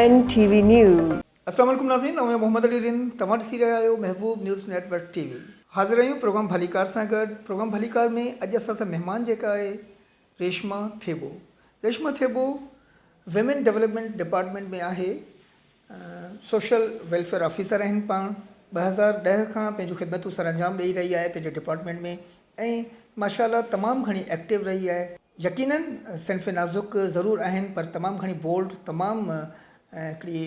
NTV News। अस्सलाम वालेकुम नाज़रीन, मैं मोहम्मद अली रिन तव्हां ॾिसी रहिया आहियो महबूब न्यूज़ नेटवर्क टीवी। हाज़िर आहियूं प्रोग्राम भलीकार सां गॾु। प्रोग्राम भलीकार में अॼु असां सां महिमान जेका आहे Reshma Thebo. Reshma Thebo women development department में आहे, सोशल वेलफेयर ऑफिसर आहिनि। पाण 2010 खां पंहिंजूं ख़िदमतूं सर अंजाम ॾेई रही आहे पंहिंजे डिपार्टमेंट में ऐं माशाअल्लाह तमामु घणी एक्टिव रही आहे। यकीनन सिन्फ़ नाज़ुक ज़रूरु आहिनि पर तमामु घणी बोल्ड, तमामु हिकिड़ी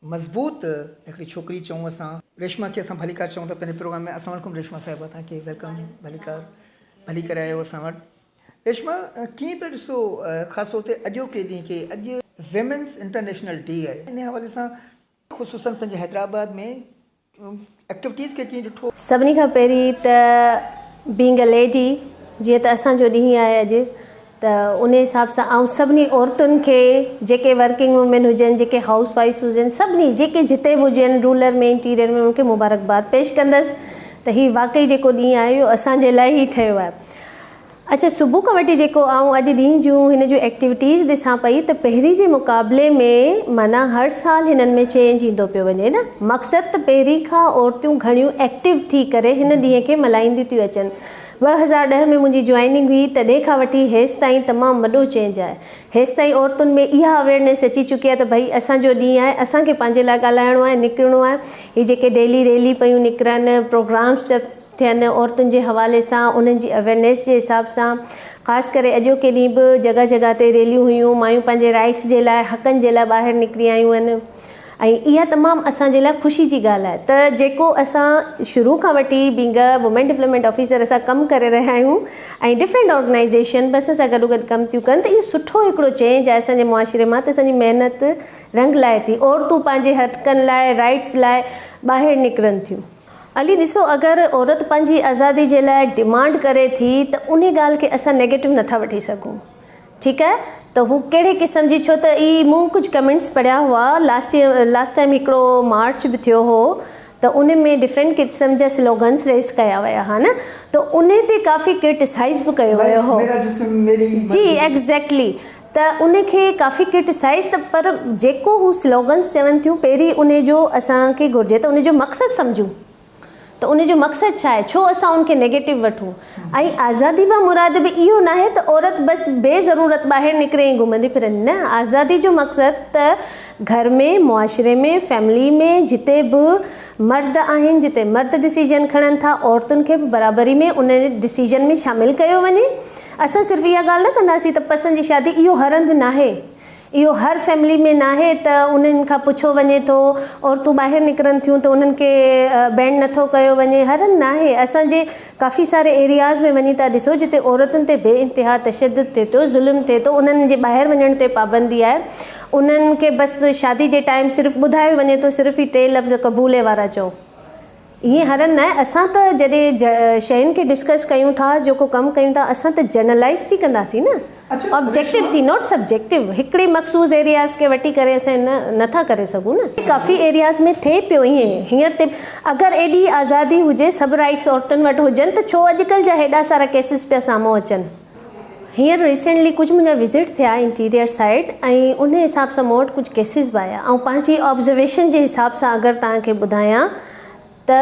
मज़बूत हिकिड़ी छोकिरी चऊं असां। रेशमा खे असां भलीकार चऊं था पंहिंजे प्रोग्राम में। अस्सलाम वालेकुम रेशमा साहिबा, तव्हांखे वेलकम भली करे आयो असां वटि। रेशमा, कीअं पिया ॾिसो ख़ासि तौर ते अॼोके ॾींहं खे? अॼु विमेंस इंटरनेशनल डे आहे, इन हवाले सां ख़ुसूसन पंहिंजे हैदराबाद में एक्टिविटीज़ खे कीअं ॾिठो? सभिनी खां पहिरीं त बीइंग अ लेडी, जीअं त असांजो ॾींहुं आहे अॼु, त उन हिसाब सां आउं सभिनी औरतुनि खे, जेके वर्किंग वूमेन हुजनि, जेके हाउस वाइफ्स हुजनि, सभिनी जेके जिते बि हुजनि, रूरल में इंटीरियर में, उनखे मुबारकबाद पेश कंदसि त हीउ वाक़ई जेको ॾींहुं आहे इहो असांजे लाइ ई ठहियो आहे। अच्छा, सुबुह खां वठी जेको आउं अॼु ॾींहं जूं हिन जूं एक्टिविटीज़ ॾिसां पई त पहिरीं जे मुक़ाबले में माना हर साल हिननि में चेंज ईंदो पियो वञे न। मक़सदु त पहिरीं खां औरतूं घणियूं एक्टिव थी करे हिन ॾींहं खे मल्हाईंदियूं थियूं अचनि। 2010 में मुंहिंजी जॉइनिंग हुई, तॾहिं खां वठी हेसि ताईं तमामु वॾो चेंज आहे। हेसि ताईं औरतुनि में इहा अवेयरनेस अची चुकी आहे त भई असांजो ॾींहुं आहे, असांखे पंहिंजे लाइ ॻाल्हाइणो आहे, निकिरणो आहे। हीअ जेके डेली रैली पियूं निकिरनि, प्रोग्राम्स थियनि औरतुनि जे हवाले सां, उन्हनि जी अवेयरनेस जे हिसाब सां, ख़ासि करे अॼोके ॾींहुं बि जॻह जॻह ते रैलियूं हुयूं। मायूं पंहिंजे राइट्स जे लाइ, हक़नि जे लाइ ॿाहिरि निकिरी आयूं आहिनि ऐं इहा तमामु असांजे लाइ ख़ुशी जी ॻाल्हि आहे। त जेको असां शुरू खां वठी being a women development officer असां कमु करे रहिया आहियूं ऐं डिफरेंट ऑर्गेनाइज़ेशन बि असां सां गॾो गॾु कमु थियूं कनि, त इहो सुठो हिकिड़ो चेंज आहे असांजे मुआशिरे मां। त असांजी महिनत रंग लाइ थी, औरतूं पंहिंजे हक़नि लाइ, राइट्स लाइ ॿाहिरि निकिरनि थियूं। अली ॾिसो, अगरि औरत पंहिंजी आज़ादी जे लाइ डिमांड करे थी त उन ॻाल्हि खे असां नेगेटिव नथा वठी सघूं, ठीकु आहे? त हू कहिड़े क़िस्म जी, छो त ई मूं कुझु कमेंट्स पढ़िया हुआ लास्ट टाइम हिकिड़ो मार्च बि थियो हो, त उन में डिफरेंट क़िस्म जा स्लोगन्स रेस कया विया हा न, त उन ते काफ़ी क्रिटिसाइज़ बि कयो वियो हो। जी एग्ज़ैक्टली, त उनखे काफ़ी क्रिटिसाइज़, त पर जेको हू स्लोगन्स चवनि थियूं, पहिरीं उन जो असांखे घुरिजे त उन जो मक़सदु सम्झूं त उन जो मक़सदु छा आहे, छो असां उनखे नेगेटिव वठूं। ऐं आज़ादी बि मुराद बि इहो न आहे त औरत बसि बेज़रूरत ॿाहिरि निकिरे ऐं घुमंदी फिरंदी, न। आज़ादी जो मक़सदु त घर में, मुआशिरे में, फैमिली में, जिते बि मर्द आहिनि, जिते मर्द डिसीजन खणनि था, औरतुनि खे बि बराबरी में उन डिसीजन में शामिलु कयो वञे। असां सिर्फ़ु इहा ॻाल्हि न कंदासीं त पसंदि जी शादी, इहो हर हंधि नाहे, इहो हर फैमिली में नाहे त उन्हनि खां पुछो वञे थो औरतूं ॿाहिरि निकिरनि थियूं त उन्हनि खे बैंड नथो कयो वञे, हर हंधि नाहे। असांजे काफ़ी सारे एरियाज़ में वञी था ॾिसो जिते औरतुनि ते बेइंतिहा तशद्दुद थिए थो, ज़ुल्म थिए थो, उन्हनि जे ॿाहिरि वञण ते पाबंदी आहे। उन्हनि खे बसि शादी जे टाइम सिर्फ़ु ॿुधायो वञे थो, सिर्फ़ु ई 3 लफ़्ज़ क़बूले वारा चओ। ईअं हर हंधि न आहे। असां त जॾहिं शयुनि खे डिस्कस कयूं था, जेको कमु कयूं था, असां त जनरलाइज़ थी कंदासीं न, ऑब्जेक्टिव थी, नॉट सब्जेक्टिव। हिकिड़े मखसूस एरियाज़ खे वठी करे असां नथा करे सघूं न। काफ़ी एरियाज़ में थिए पियो ईअं। हींअर ते अगरि एॾी आज़ादी हुजे, सभु राइट्स औरतुनि वटि हुजनि, त छो अॼुकल्ह जा हेॾा सारा केसिस पिया साम्हूं अचनि। हींअर रिसेंटली कुझु मुंहिंजा विज़िट थिया इंटीरियर साइड ऐं उन हिसाब सां मूं वटि कुझु केसिस बि आया। ऐं पंहिंजी ऑब्ज़र्वेशन जे हिसाब सां अगरि तव्हांखे ॿुधायां त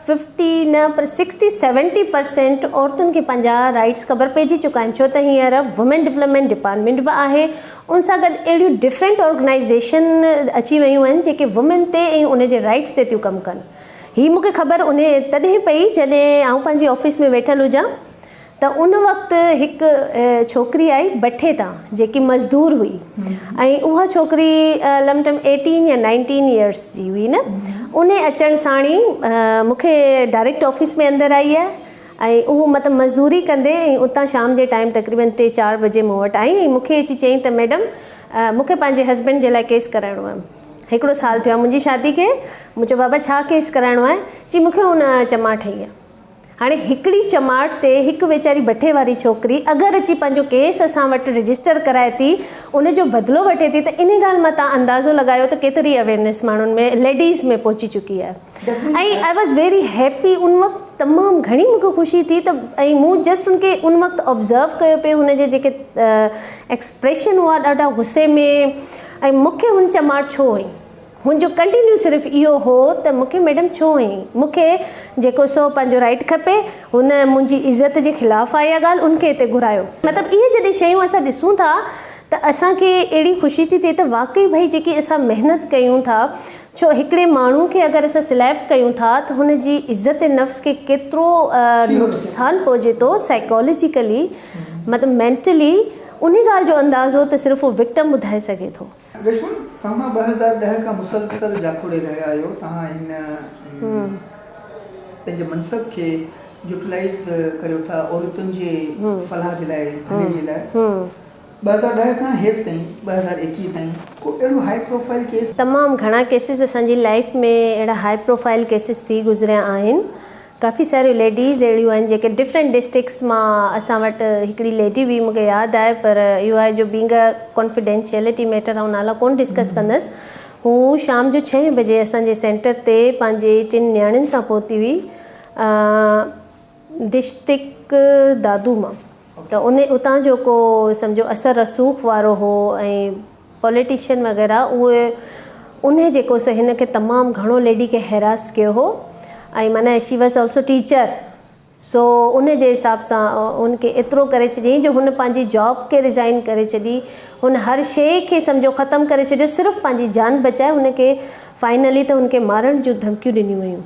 50 न पर 60-70% औरतुनि खे पंहिंजा राइट्स ख़बर पइजी चुका आहिनि। छो त हींअर वुमेन डेवलपमेंट डिपार्टमेंट बि आहे, उन सां गॾु अहिड़ियूं डिफरेंट ऑर्गेनाइज़ेशन अची वियूं आहिनि जेके वुमेन ते ऐं उन जे राइट्स ते थियूं कमु कनि। हीअ मूंखे ख़बर उन तॾहिं पई जॾहिं आउं पंहिंजी ऑफिस में वेठल हुजां, त उन वक़्तु हिकु छोकिरी आई बठे तां, जेकी मज़दूर हुई ऐं उहा छोकिरी लमटम 18 या 19 इयर्स जी हुई न। उन अचण साण ई मूंखे डायरेक्ट ऑफिस में अंदरि आई आहे ऐं उहो मतिलबु मज़दूरी कंदे ऐं उतां शाम जे टाइम तक़रीबन 3-4 बजे मूं वटि आई ऐं मूंखे अची चयईं त मैडम मूंखे पंहिंजे हस्बैंड जे लाइ केस कराइणो आहे। 1 साल थियो आहे मुंहिंजी शादी खे। मूं चयो बाबा छा केस कराइणो आहे? चई मूंखे हुन चमाट ठही आहे। हाणे हिकिड़ी चमाट ते हिकु वेचारी बठे वारी छोकिरी अगरि अची पंहिंजो केस असां वटि रजिस्टर कराए थी, उनजो बदिलो वठे थी, त इन ॻाल्हि मां तव्हां अंदाज़ो लॻायो त केतिरी अवेयरनेस माण्हुनि में, लेडीज़ में पहुची चुकी आहे। ऐं आई वॉज़ वेरी हैप्पी। उन वक़्तु तमामु घणी मूंखे ख़ुशी थी त ऐं मूं जस्ट उनखे उन वक़्तु ऑब्ज़र्व कयो पियो, हुनजे जेके एक्सप्रेशन हुआ ॾाढा गुस्से में ऐं मूंखे हुन चमाट छो हुई, मुंहिंजो कंटिन्यू सिर्फ़ु इहो हो त मूंखे मैडम छो हुई, मूंखे जेको सो पंहिंजो राइट खपे, हुन मुंहिंजी इज़त जे ख़िलाफ़ु आहे इहा ॻाल्हि, उनखे हिते घुरायो। मतिलबु इहे जॾहिं शयूं असां ॾिसूं था त असांखे अहिड़ी ख़ुशी थी थिए त वाक़ई भई जेकी असां महिनत कयूं था, छो हिकिड़े माण्हू खे अगरि असां सिलेक्ट कयूं था त हुनजी इज़त नफ़्स खे केतिरो नुक़सानु पहुचे थो साइकोलॉजिकली, मतिलबु मेंटली, उन ॻाल्हि जो अंदाज़ो त सिर्फ़ु उहो विक्टम ॿुधाए सघे थो। रेशमा, तव्हां 2010 खां मुसलसल जाखोड़े रहिया आहियो, तव्हां हिन पंहिंजे मनसब खे यूटिलाइज़ करियो था औरतुनि जे फलाह जे लाइ, भले जे लाइ। 2010 खां हेसि ताईं 2021 ताईं को अहिड़ो हाई प्रोफाइल केस? तमामु घणा केसिस असांजी लाइफ में अहिड़ा हाई प्रोफाइल केसिस थी गुज़रिया आहिनि। काफ़ी सारियूं लेडीज़ अहिड़ियूं आहिनि जेके डिफरेंट डिस्ट्रिक्ट्स मां असां वटि, हिकिड़ी लेडी हुई मूंखे यादि आहे, पर इहो आहे जो बीइंग अ कॉन्फिडेंशियलिटी मैटर ऐं नाला कोन डिस्कस कंदसि। हू शाम जो 6 बजे असांजे सेंटर ते पंहिंजे 3 नियाणियुनि सां पहुती हुई, डिस्ट्रिक्ट दादू मां। त उतां जो को सम्झो असर रसूख़ वारो हो ऐं पॉलिटिशियन वग़ैरह, उहे उन जेको सो हिन खे तमामु घणो लेडी खे हैरास कयो हो, ऐं माना शी वॉज ऑल्सो टीचर, सो उन जे हिसाब सां उनखे एतिरो करे छॾियईं जो हुन पंहिंजी जॉब खे रिज़ाइन करे छॾी, हुन हर शइ खे सम्झो ख़तमु करे छॾियो सिर्फ़ु पंहिंजी जान बचाए। हुनखे फाइनली त हुनखे मारण जूं धमकियूं ॾिनियूं हुयूं,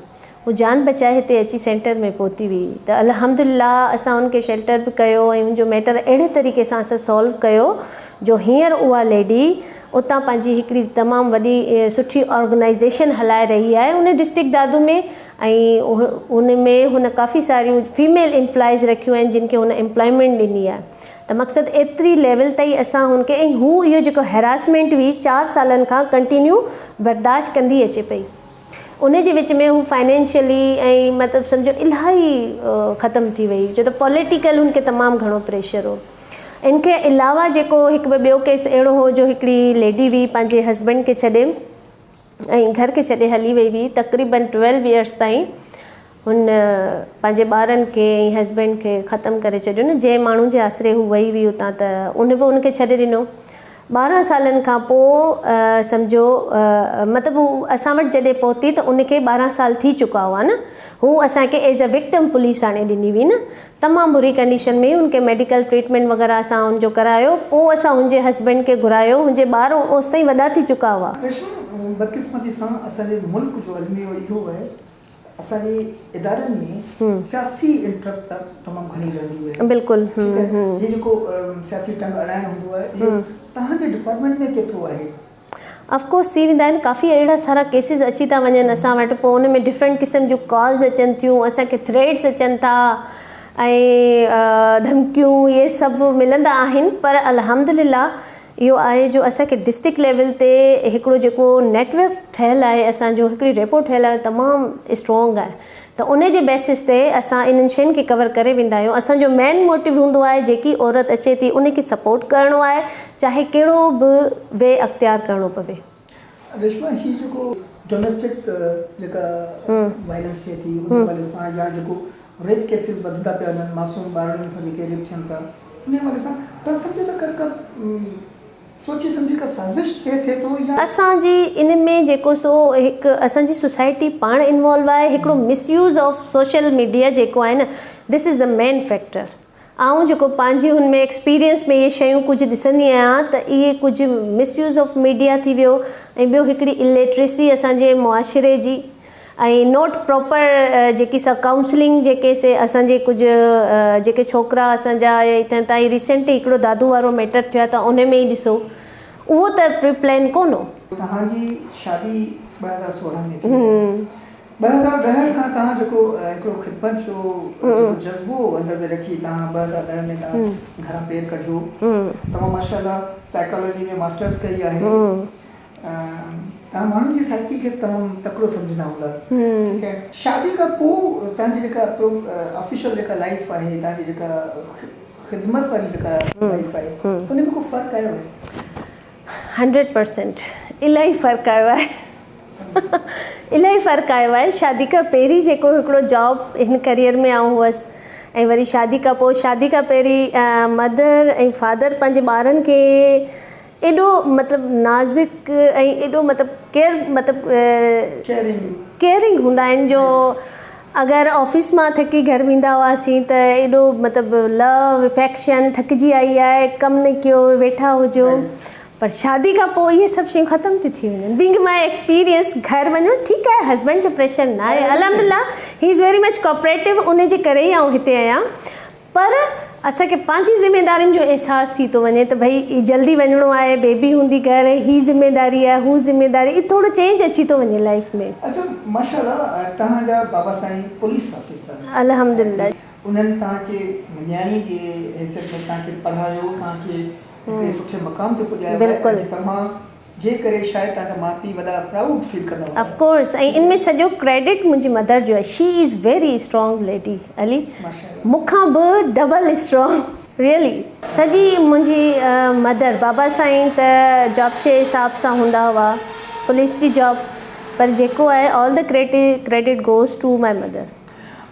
हू जान बचाए हिते अची सेंटर में पहुती हुई। त अल्हम्दुलिल्लाह असां हुनखे शेल्टर बि कयो ऐं हुनजो मैटर अहिड़े तरीक़े सां असां सॉल्व कयो जो हींअर उहा लेडी उतां पंहिंजी हिकिड़ी तमामु वॾी सुठी ऑर्गेनाइज़ेशन हलाए रही आहे उन डिस्ट्रिक्ट दादू में, ऐं उन में हुन काफ़ी सारियूं फीमेल एम्प्लॉइज़ रखियूं आहिनि जिन खे हुन एम्प्लॉयमेंट ॾिनी आहे। त मक़सदु एतिरी लेवल ताईं असां हुनखे, ऐं हू इहो जेको हैरासमेंट हुई 4 सालनि खां कंटिन्यू बर्दाश्त कंदी अचे पई। उन जे विच में हू फाइनेंशियली ऐं मतिलबु सम्झो इलाही ख़तमु थी वई, छो त पॉलिटिकल हुनखे तमामु घणो प्रेशर हो। इनखे अलावा जेको हिकु ॿियो केस अहिड़ो हो जो हिकिड़ी लेडी हुई पंहिंजे हस्बैंड खे छॾे ऐं घर खे छॾे हली वई हुई, तक़रीबन 12 इयर्स ताईं हुन पंहिंजे ॿारनि खे ऐं हस्बैंड खे ख़तमु करे छॾियो न, जंहिं माण्हू जे आसिरे हू वई हुई उतां, त उन बि उनखे छॾे ॾिनो। 12 सालनि खां पोइ सम्झो मतिलबु हू असां वटि जॾहिं पहुती त उनखे 12 साल थी चुका हुआ न, हू असांखे एज़ अ विक्टिम पुलिस आणे ॾिनी हुई न, तमामु बुरी कंडीशन में हुनखे मेडिकल ट्रीटमेंट वग़ैरह असां हुनजो करायो, पोइ असां हुनजे हस्बैंड खे घुरायो, हुनजे ॿार ओसि ताईं वॾा थी चुका हुआ। बदकिस्मती सां असांजे मुल्क जो अलमियो इहो आहे, असांजे इदारनि में सियासी इंटरप्ट तमामु घणी रहंदी आहे। बिल्कुलु। हे जेको सियासी टंग अड़ाइणु हूंदो आहे, इहो तव्हांजे डिपार्टमेंट में केतिरो आहे? ऑफकोर्स थी वेंदा आहिनि, काफ़ी अहिड़ा सारा केसिस अची था वञनि असां वटि, पोइ उन में डिफरेंट क़िस्म जूं कॉल्स अचनि थियूं, असांखे थ्रेड्स अचनि था ऐं धमकियूं, इहे सभु मिलंदा आहिनि। पर अल्हम्दुलिल्लाह इहो आहे जो असांखे डिस्ट्रिक्ट लेवल ते हिकिड़ो जेको नेटवर्क ठहियलु आहे, असांजो हिकिड़ी रेपो ठहियलु आहे, तमामु स्ट्रॉन्ग आहे। त उन जे बेसिस ते असां इन्हनि शयुनि खे कवर करे वेंदा आहियूं। असांजो मेन मोटिव हूंदो आहे जेकी औरत अचे थी उनखे सपोर्ट करिणो आहे, चाहे कहिड़ो बि वे अख़्तियार करिणो पवे। रेशमा, ही जेको डोमेस्टिक जेका वायलेंस थिए थी उन वाले सां, या जेको रेप केसिस वधंदा पिया वञनि, मासूम ॿारनि सां जेके रेप थियनि था, उन वाले सां तव्हां सम्झो त कर सोची सम्झी का साज़िश थिए थो, या असांजी इन में जेको सो हिकु असांजी सोसाइटी पाण इन्वॉल्व आहे, हिकिड़ो मिसयूज़ ऑफ सोशल मीडिया जेको आहे न, this is the main factor. ऐं जेको पंहिंजी हुन में एक्सपीरियंस में इहे शयूं कुझु ॾिसंदी आहियां त इहे कुझु मिसयूज़ ऑफ मीडिया थी वियो, ऐं ॿियो हिकिड़ी इलिटरेसी असांजे मुआशिरे जी, ऐं नॉट प्रॉपर जेकी सा काउंसलिंग जेके से असांजे कुझु जेके छोकिरा असांजा हितां ताईं रिसेंटली हिकिड़ो दादू वारो मैटर थियो आहे, त उन में ई ॾिसो उहो त प्रिप्लान कोन हो। तव्हांजी शादी 2016 में थी, 2010 खां तव्हां जेको हिकिड़ो ख़िदमत जो जज़्बो अंदरि में रखी, तव्हां 2010 में तव्हां घरां पेर कढियो, तव्हां माशाल्लाह साइकोलॉजी में मास्टर्स कई आहे, तव्हां माण्हुनि जी साइकी खे तमामु तकिड़ो सम्झंदा हूंदा, ठीकु आहे। शादी खां पोइ तव्हांजी जेका ऑफिशियल जेका लाइफ आहे, तव्हांजी जेका ख़िदमत वारी जेका लाइफ आहे, उन में को फ़र्क़ु आयो आहे? 100% इलाही फ़र्क़ु आयो आहे। इलाही फ़र्क़ु आयो आहे। शादी खां पहिरीं जेको हिकिड़ो जॉब हिन करियर में आऊं हुअसि, ऐं वरी शादी खां पोइ, शादी खां पहिरीं मदर ऐं फादर पंहिंजे ॿारनि खे एॾो मतिलबु नाज़ुक ऐं एॾो मतिलबु केयरिंग हूंदा आहिनि जो अगरि ऑफिस मां थकी घर वेंदा हुआसीं त एॾो मतिलबु लव अफेक्शन थकिजी आई आहे कमु न कयो वेठा हुजो पर शादी खां पोइ इहे सभु शयूं ख़तमु थी थी वञनि बीइंग माई एक्सपीरियंस घर वञो ठीकु आहे हस्बैंड जो प्रेशर न आहे अलहमदिल्ला he is very much cooperative उन जे करे ई आउं हिते आहियां पर असांखे पंहिंजी ज़िमेदारियुनि जो अहसासु थी थो वञे त भई जल्दी वञिणो आहे बेबी हूंदी घर ही ज़िमेदारी आहे हू ज़िमेदारी इहो थोरो चेंज अची थो वञे लाइफ में अच्छा माशाल्लाह तव्हांजा बाबा साईं पुलिस ऑफिसर अल्हम्दुलिल्लाह उन्हनि तव्हांखे न्याणी जे हैसियत में तव्हांखे पढ़ायो तव्हांखे हिकिड़े सुठे मक़ाम ते पुॼायो बिल्कुलु तव्हां जे करे शायदि तव्हांजा माउ पीउ वॾा प्राउड फील कंदा ऑफ कोर्स ऐं इनमें सॼो क्रेडिट मुंहिंजी मदर जो आहे she is very strong lady Ali मूंखां बि डबल स्ट्रॉन्ग रियली सॼी मुंहिंजी मदर बाबा साईं त जॉब जे हिसाब सां हूंदा हुआ पुलिस जी जॉब पर जेको आहे all the credit goes to my mother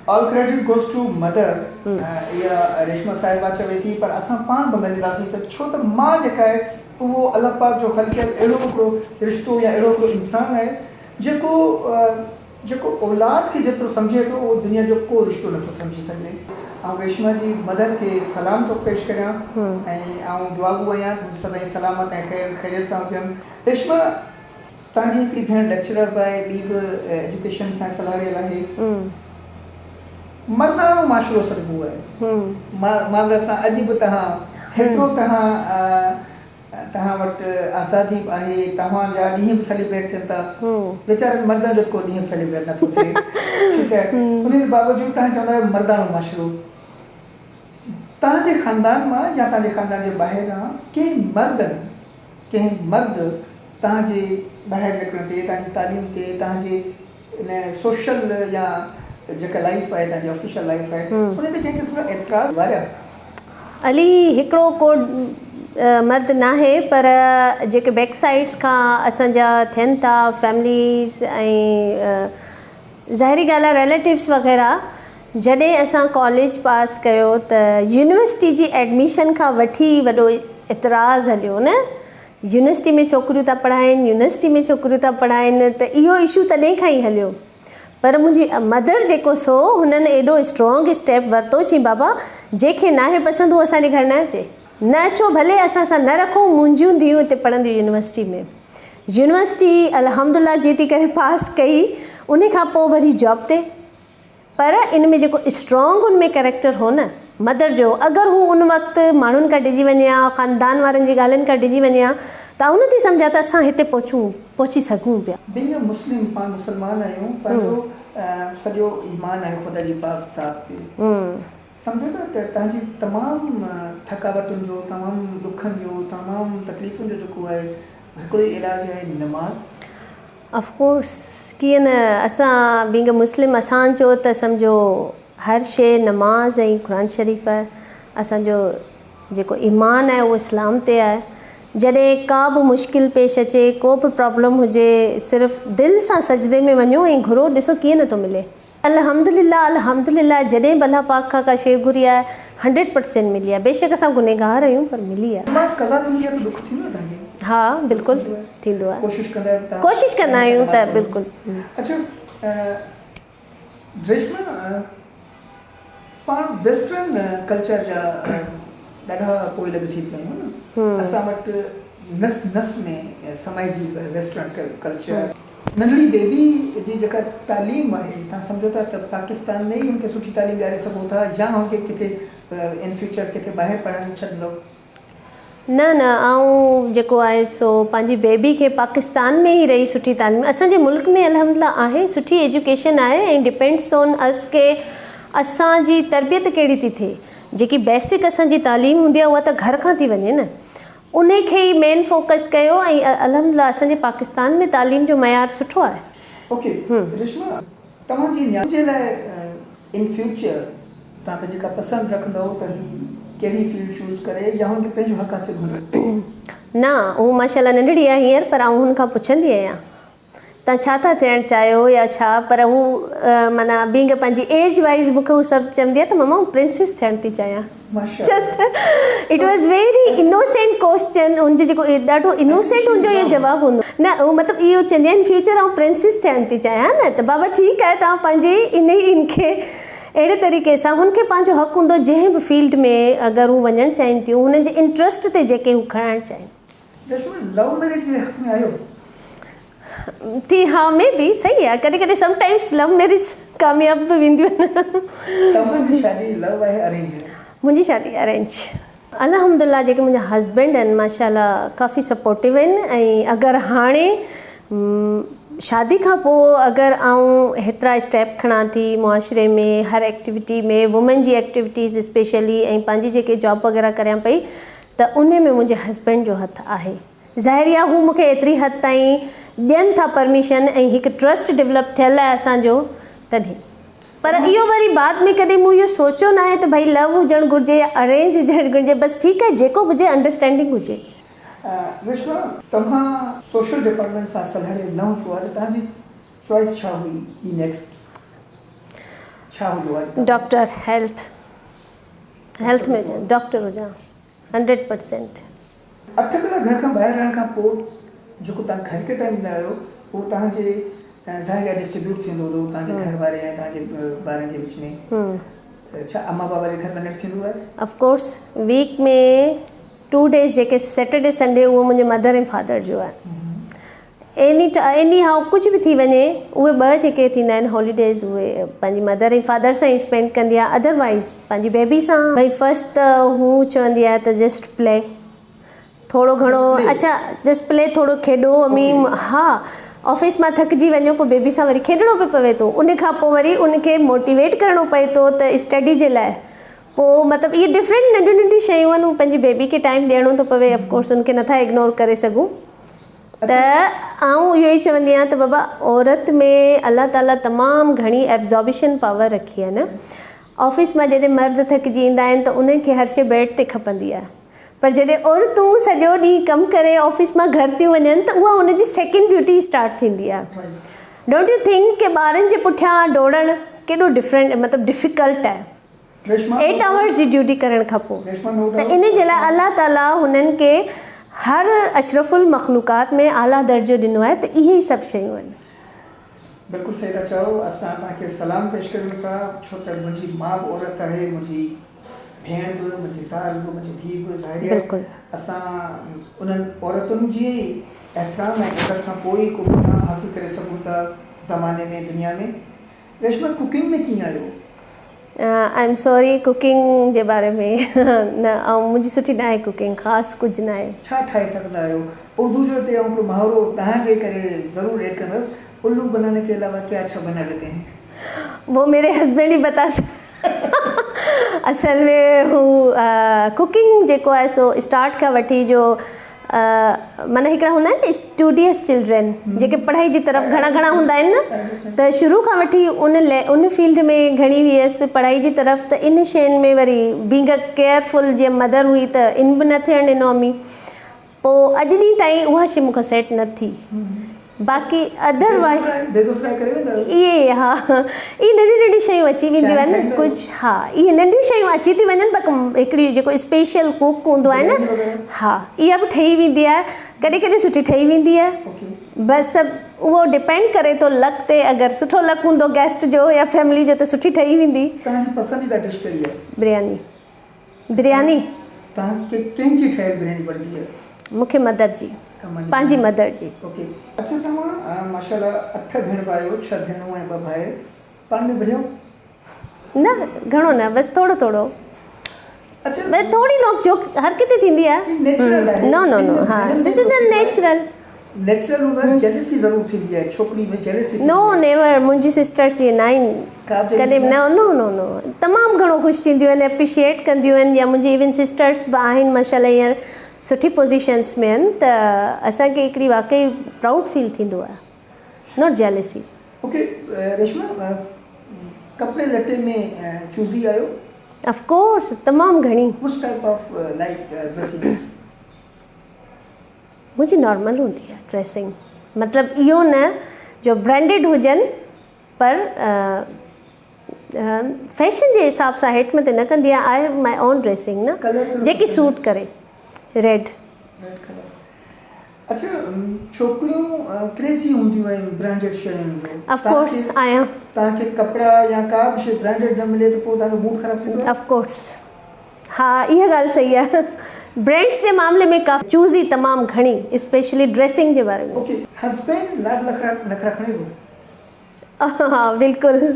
all credit goes to mother इहा रेशमा साहिबा चवे थी पर असां पाण बि मञंदासीं त छो त माउ जेका आहे उहो अलाह पाक जो ख़लक़ियल अहिड़ो हिकिड़ो रिश्तो या अहिड़ो हिकिड़ो इंसानु आहे जेको औलाद खे जेतिरो सम्झे थो उहो दुनिया जो को रिश्तो नथो सम्झी सघे ऐं रेशमा जी मदर खे सलाम थो पेश करियां ऐं दुआगू आहियां त सदाईं सलामत ऐं ख़ैरियत सां हुजनि रेशमा तव्हांजी हिकिड़ी भेण लेक्चरर बि आहे ॿी बि एजुकेशन सां सलाहियल आहे मर्दाणो माशरो सॾिबो आहे माज़र सां अॼु बि तव्हां हेतिरो तव्हां वटि आज़ादी बि आहे तव्हांजा ॾींहं बि सेलिब्रेट थियनि था वीचारनि मर्दनि जो को ॾींहुं सेलिब्रेट नथो थिए ठीकु आहे उन बावजूदि तव्हां चवंदा आहियो मर्दाणो माशरो तव्हांजे ख़ानदान मां या तव्हांजे ख़ानदान जे ॿाहिरां कंहिं मर्द तव्हांजे ॿाहिरि निकिरण ते तव्हांजी तालीम ते तव्हांजे इन सोशल या जेका लाइफ आहे तव्हांजी ऑफिशियल लाइफ आहे उन ते कंहिं क़िस्म जा एतिराज़ वारिया अली हिकिड़ो को मर्द न आहे पर जेके बैक साइड्स खां असांजा थियनि था फैमिलीज़ ऐं ज़ाहिरी ॻाल्हि आहे रिलेटिव्स वग़ैरह जॾहिं असां कॉलेज पास कयो त यूनिवर्सिटी जी एडमिशन खां वठी वॾो एतिराज़ हलियो न यूनिवर्सिटी में छोकिरियूं था पढ़ाइनि यूनिवर्सिटी में छोकिरियूं था पढ़ाइनि त इहो इशू तॾहिं खां ई हलियो पर मुंहिंजी मदर जेको सो हुननि एॾो स्ट्रॉन्ग स्टेप वरितो चई बाबा जंहिंखे नाहे पसंदि उहो असांजे घर न अचे न अचो भले असां सां न रखो मुंहिंजियूं धीअरूं हिते पढ़ंदियूं यूनिवर्सिटी में यूनिवर्सिटी अल्हम्दुलिल्लाह जीती करे पास कई उन खां पोइ वरी जॉब ते पर इन में जेको स्ट्रॉन्ग उन में कैरेक्टर हो न मदर जो अगरि हू उन वक़्तु माण्हुनि खां डिॼी वञे हा ख़ानदान वारनि जी ॻाल्हियुनि खां डिॼी वञे हा त उन ते सम्झा त असां हिते पहुची सघूं पिया बीइंग अ मुस्लिम पाण मुस्लमान आहियूं पंहिंजो सॼो ईमान आहे ख़ुदा जी पाक ज़ात ते सम्झो त तव्हांजी तमामु थकावटुनि जो तमामु ॾुखनि जो तमामु तकलीफ़ुनि जो जेको आहे हिकिड़ो इलाजु आहे नमाज़ ऑफकोर्स कीअं न असां बीइंग अ मुस्लिम असांजो त सम्झो हर शइ नमाज़ ऐं क़ुरान शरीफ़ आहे असांजो जेको ईमान आहे उहो इस्लाम ते आहे जॾहिं का बि मुश्किल पेश अचे को बि प्रॉब्लम हुजे सिर्फ़ु दिलि सां सजदे में वञो ऐं घुरो ॾिसो कीअं नथो मिले अल्हम्दुलिल्लाह जॾहिं भला पाक खां का शइ घुरी आहे 100% मिली आहे बेशक असां गुनहगार आहियूं पर मिली आहे हा बिल्कुलु थींदो आहे कोशिशि कंदा आहियूं त बिल्कुलु पाण वेस्टर्न कल्चर जा ॾाढा पोइ लॻ थी पिया आहियूं न असां वटि नस में समाइजी वेस्टर्न कल्चर नंढड़ी बेबी जी जेका तालीम आहे तव्हां सम्झो था त पाकिस्तान में ई हुनखे सुठी तालीम ॾियारे सघो था या हुनखे किथे इन फ्यूचर किथे ॿाहिरि पढ़णु छॾींदो न ऐं जेको आहे सो पंहिंजी बेबी खे पाकिस्तान में ई रही सुठी तालीम असांजे मुल्क में अल्हम्दुलिल्लाह आहे सुठी एजुकेशन आहे ऐं डिपेंड्स ऑन अस के असांजी तरबियत कहिड़ी थी थिए जेकी बेसिक असांजी तालीम हूंदी आहे उहा त घर खां थी वञे न उन खे ई मेन फोकस कयो ऐं अल्हम्दुलिल्लाह असांजे पाकिस्तान में तालीम जो मयार सुठो आहे ओके रेशमा तव्हांजी जे लाइ इन फ्यूचर तव्हां पंहिंजे का पसंदि रखंदव त कहिड़ी फील्ड चूज़ करे या हुनखे पंहिंजो हक़ हासिल घुरे न हू माशाल्लाह नंढड़ी आहे हींअर पर आउं हुन खां पुछंदी आहियां तव्हां छा था थियणु चाहियो या छा, पर हू माना बींग पंहिंजी एज वाइज़ मूंखे हू सभु चवंदी आहे त ममा प्रिंसेस थियणु थी चाहियां। Just it was very innocent question, हुनजो जेको ॾाढो इनोसेंट हुनजो इहो जवाबु हूंदो न, उहो मतिलबु इहो चवंदी आहे इन फ्यूचर आउं प्रिंसेस थियणु थी चाहियां न, त बाबा ठीकु आहे, तव्हां पंहिंजे इनखे अहिड़े तरीक़े सां हुनखे पंहिंजो हक़ु हूंदो जंहिं बि फील्ड में अगरि हू वञणु चाहिनि थियूं, हुननि जे इंट्रस्ट ते जेके हू खणणु चाहिनि। लव मैरिज जे हक़ में आयो थी? हा, मे बी सही आहे, कॾहिं कॾहिं समटाइम्स लव मैरिज कामयाबु बि वेंदियूं आहिनि। तव्हांजी शादी लव आहे अरेंज? मुंहिंजी शादी अरेंज। अल्हम्दुलिल्लाह जेके मुंहिंजा हस्बैंड आहिनि माशाल्लाह काफ़ी सपोर्टिव आहिनि, ऐं अगरि हाणे शादी खां पोइ अगरि आउं हेतिरा स्टेप खणां थी मुआशरे में, हर एक्टिविटी में, वुमेन जी एक्टिविटीज़ स्पेशली, ऐं पंहिंजी जेके जॉब वग़ैरह करियां पई, त उन में मुंहिंजे हस्बैंड जो हथु आहे। ज़ाहिरी आहे हू मूंखे एतिरी हद ताईं ॾियनि था परमिशन, ऐं हिकु ट्रस्ट डेवलप थियल आहे असांजो, तॾहिं। पर इहो वरी बाद में कॾहिं मूं इहो सोचियो न आहे त भई लव हुजणु घुरिजे या अरेंज हुजणु घुरिजे, बसि ठीकु आहे जेको हुजे अंडरस्टैंडिंग हुजे। विश्वा, तव्हां सोशल डिपार्टमेंट सां सलाह न हुजो आहे त तव्हांजी चॉइस छा हुई? ॿी नेक्स्ट छा हुजो आहे? डॉक्टर, हेल्थ में डॉक्टर हुजां 100%। 8 कलाक घर खां ॿाहिरि रहण खां पोइ जेको तव्हां घर के टाइम ॾींदा आहियो उहो तव्हांजे ज़ाहिर आहे डिस्ट्रीब्यूट थींदो हुओ तव्हांजे घर वारे ऐं तव्हांजे ॿारनि जे विच में। छा अम्मा बाबा जे घर वञणु थींदो आहे? ऑफकोर्स वीक में 2 डेज़ जेके सैटरडे संडे उहो मुंहिंजे मदर ऐं फादर जो आहे। एनी हाउ कुझु बि थी वञे, उहे 2 जेके थींदा आहिनि हॉलीडेज़ उहे पंहिंजी मदर ऐं फादर सां ई स्पेंड कंदी आहे। अदरवाइज़ पंहिंजी बेबी सां भई फर्स्ट त हू चवंदी आहे त जस्ट प्ले थोरो घणो, अच्छा जस्ट प्ले, थोरो खेॾो। हा, ऑफिस मां थकिजी वञो पोइ बेबी सां वरी खेॾणो पियो पवे थो, उन खां पोइ वरी उनखे मोटिवेट करिणो पए थो त स्टडी जे लाइ। पोइ मतिलबु इहे डिफरेंट नंढियूं नंढियूं शयूं आहिनि, पंहिंजी बेबी खे टाइम ॾियणो थो पवे, ऑफकोर्स उनखे नथा इग्नोर करे सघूं। त आउं इहो ई चवंदी आहियां त बाबा औरत में अलाह ताला तमामु घणी एब्ज़ॉर्बिशन पावर रखी आहे न। ऑफिस मां जॾहिं मर्द थकिजी ईंदा आहिनि त उन्हनि खे हर शइ बेड ते खपंदी आहे, पर जॾहिं औरतूं सॼो ॾींहुं कमु करे ऑफिस मां घर थियूं वञनि त उहा हुनजी सेकेंड ड्यूटी स्टार्ट थींदी आहे। डोंट यू थिंक कि ॿारनि जे पुठियां दौड़णु केॾो डिफरेंट मतिलबु डिफ़िकल्ट आहे 8 आवर्स जी ड्यूटी करण खां पोइ। त इन जे लाइ अलाह ताला हुननि खे हर अशरफुल मखलूक़ात में आला दर्जो ॾिनो आहे, त इहे ई सभु शयूं आहिनि। बिल्कुलु सही था चओ। असां तव्हांखे सलाम पेश कयूं था, छो त मुंहिंजी माउ बि औरत आहे, मुंहिंजी भेण बि, मुंहिंजी ज़ाल बि, मुंहिंजी धीउ बि। ज़ाहिर आहे असां उन्हनि औरतुनि जी एहतराम ऐं इज़त खां पोइ को मुक़ाम हासिल करे सघूं था ज़माने में, दुनिया में। रेशमा, कुकिंग में कीअं आहियो? आई एम सॉरी, कुकिंग जे बारे में न, ऐं मुंहिंजी सुठी न आहे कुकिंग, ख़ासि कुझु न आहे। छा ठाहे सघंदा आहियो? उर्दू जो हिते हिकिड़ो मुहावरो तव्हांजे करे ज़रूरु ऐड कंदसि, उल्लू बनाने के अलावा क्या अच्छा बना लेते हैं? वो मेरे हस्बैंड ही बता असल में हू कुकिंग जेको आहे सो स्टार्ट खां वठी जो माना हिकिड़ा हूंदा आहिनि न स्टूडियस चिल्ड्रन जेके पढ़ाई जी तरफ़ घणा हूंदा आहिनि न, त शुरू खां वठी उन फील्ड में घणी वियसि पढ़ाई जी तरफ़। त इन शयुनि में वरी बींग अ केयरफुल जीअं मदर हुई त इन बि न थियणु ॾिनो अमी। पोइ अॼु ॾींहं ताईं उहा शइ मूंखे सेट न थी। बाक़ी अदरवाइज़ इहे हा इहे नंढियूं नंढियूं शयूं अची वेंदियूं आहिनि कुझु। हा, इहे नंढियूं शयूं अची थी वञनि, बाक़ी हिकिड़ी जेको स्पेशल कुक हूंदो आहे न, हा इहा बि ठही वेंदी आहे, कॾहिं कॾहिं सुठी ठही वेंदी आहे। बसि उहो डिपेंड करे थो लक ते, अगरि सुठो लक हूंदो गेस्ट जो या फैमिली जो त सुठी ठही वेंदी। तव्हांजी पसंदीदा डिश कहिड़ी आहे? बिरयानी। बिरयानी तव्हांखे कंहिंजी ठहियल बिरयानी वणंदी आहे? मूंखे मदर जी, पंहिंजी मदर जी। ओके, अच्छा तव्हां माशाल्लाह 8 भेण भाइयो, 6 भेणूं ऐं 2 भाउ, पाण में विढ़ियो? न घणो न, बसि थोरो थोरो। अच्छा, बस थोड़ी नोक जोक हर किथे थींदी आहे। नो नो नो, हा दिस इज द नेचुरल में जेलसी ज़रूर थींदी आहे, छोकिरी में जेलसी? नो नेवर, मुंहिंजी सिस्टर्स ये नाइन कॾहिं नो नो नो नो, तमामु घणो ख़ुशि थींदियूं आहिनि, एप्रिशिएट कंदियूं आहिनि। या मुंहिंजी इवन सिस्टर्स बि आहिनि माशाल्लाह हींअर सुठी पोज़ीशन्स में आहिनि, त असांखे हिकिड़ी वाकई प्राउड फील थींदो आहे, नॉट जेलसी। ओके रेशमा, कपिड़े लटे में चूज़ी आहियो? ऑफ कोर्स, तमामु घणी। Which type of like dressing? मुंहिंजी नॉर्मल हूंदी आहे ड्रेसिंग, मतिलबु इहो न जो ब्रांडेड हुजनि पर फैशन जे हिसाब सां हेठि मथे न कंदी आहियां। I have my own dressing न कलर जेकी सूट करे। रेड। Red colour. अच्छा, छोकिरियूं क्रेज़ी हूंदियूं आहिनि ब्रांडेड शयुनि जो। ऑफ कोर्स आहियां। तव्हांखे कपिड़ा या का बि शइ ब्रांडेड न मिले त पोइ तव्हांजो मूड ख़राबु थींदो आहे? ऑफ कोर्स, हा, इहा ॻाल्हि सही आहे। ब्रांड्स जे मामले में काफ़ी चूज़ी तमामु घणी, स्पेशली ड्रेसिंग जे बारे में। ओके, हस्बैंड लाड नखरा खणे थो? हा, बिल्कुलु।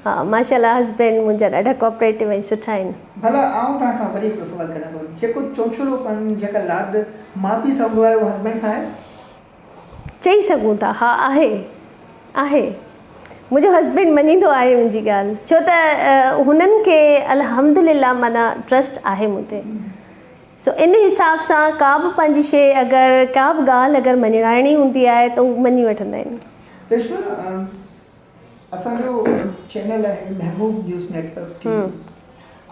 हा, माशाल्लाह हस्बैंड मुंहिंजा ॾाढा कोऑपरेटिव ऐं सुठा आहिनि। भला आउं तव्हां खां वरी हिकिड़ो सुवालु कयां थो, जेको चोचलोपन, जेका लाड माउ पीउ सां हूंदो आहे उहो हस्बैंड सां आहे? चई सघूं था, हा, आहे। मुंहिंजो हस्बैंड मञींदो आहे मुंहिंजी ॻाल्हि, छो त हुननि खे अल्हम्दुलिल्लाह माना ट्रस्ट आहे मूं ते। सो इन हिसाब सां का बि पंहिंजी शइ अगरि का बि ॻाल्हि अगरि मञाइणी हूंदी आहे त उहे मञी वठंदा आहिनि। रेशमा, असांजो चैनल आहे महबूब न्यूज़ नेटवर्क टीवी।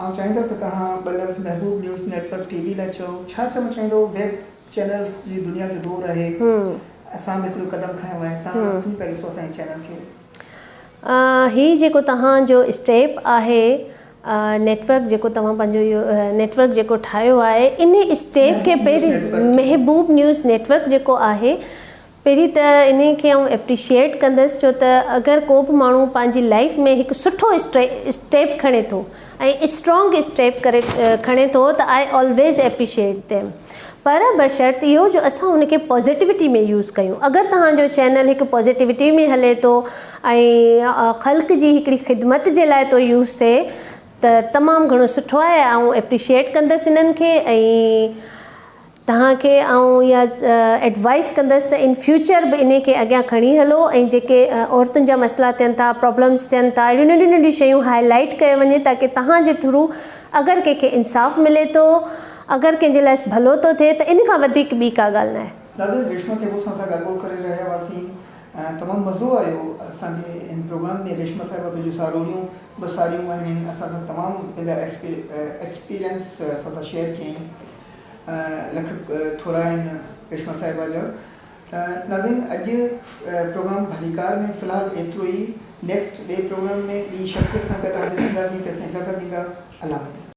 ऐं चाहींदुसि तव्हां ॿ लफ़्ज़ महबूब न्यूज़ नेटवर्क टीवी लाइ चओ। छा चवणु चाहींदो? वेब चैनल्स जी दुनिया जो दौर आहे, असां बि हिकिड़ो क़दम खयो आहे, तव्हां कीअं पिया ॾिसो असांजे चैनल खे? हीअ जेको तव्हांजो स्टेप आहे, नेटवर्क जेको तव्हां पंहिंजो इहो नेटवर्क जेको ठाहियो आहे, इन स्टेप खे पहिरीं महबूब न्यूज़ नेटवर्क जेको आहे, पहिरीं त इन खे आउं एप्रिशिएट कंदसि, छो त अगरि को बि माण्हू पंहिंजी लाइफ में हिकु सुठो स्टेप खणे थो ऐं स्ट्रॉन्ग स्टेप करे खणे थो त आई ऑलवेज़ एप्रिशिएट देम। पर बशर्त इहो जो असां हुनखे पॉज़िटिविटी में यूज़ कयूं। अगरि तव्हांजो चैनल हिकु पॉज़िटिविटी में हले थो ऐं ख़ल्क़ जी हिकिड़ी ख़िदमत जे लाइ थो यूज़ थिए त तमामु घणो सुठो आहे। ऐं एप्रिशिएट कंदसि इन्हनि खे, ऐं तव्हांखे ऐं इहा एडवाइस कंदसि त इन फ्यूचर बि इन खे अॻियां खणी हलो ऐं जेके औरतुनि जा मसइला थियनि था, प्रॉब्लम्स थियनि था, अहिड़ियूं नंढियूं नंढियूं शयूं हाईलाइट कयो वञे ताकी तव्हांजे थ्रू अगरि कंहिंखे इंसाफ़ मिले थो, अगरि कंहिंजे लाइ भलो थो थिए त इन खां वधीक ॿी का ॻाल्हि न आहे। नाज़रीन, रेशमा थेबो सां ॻाल्हि करे रहिया हुआसीं। तमामु मज़ो आयो असांजे इन प्रोग्राम में। रेशमा साहिबा पंहिंजूं सारोड़ियूं बसारियूं आहिनि, असां सां तमामु पंहिंजा एक्सपीरियंस असां सां शेयर कयईं। लख थोरा आहिनि रेशमा साहिबा जा। नाज़रीन, अॼु प्रोग्राम भलीकार में फ़िलहालु एतिरो ई। नेक्स्ट ॿिए प्रोग्राम में ॿी शख़्सियत सां गॾु हाज़िर थींदासीं, तेसिताईं इजाज़त ॾींदा। अल्लाह।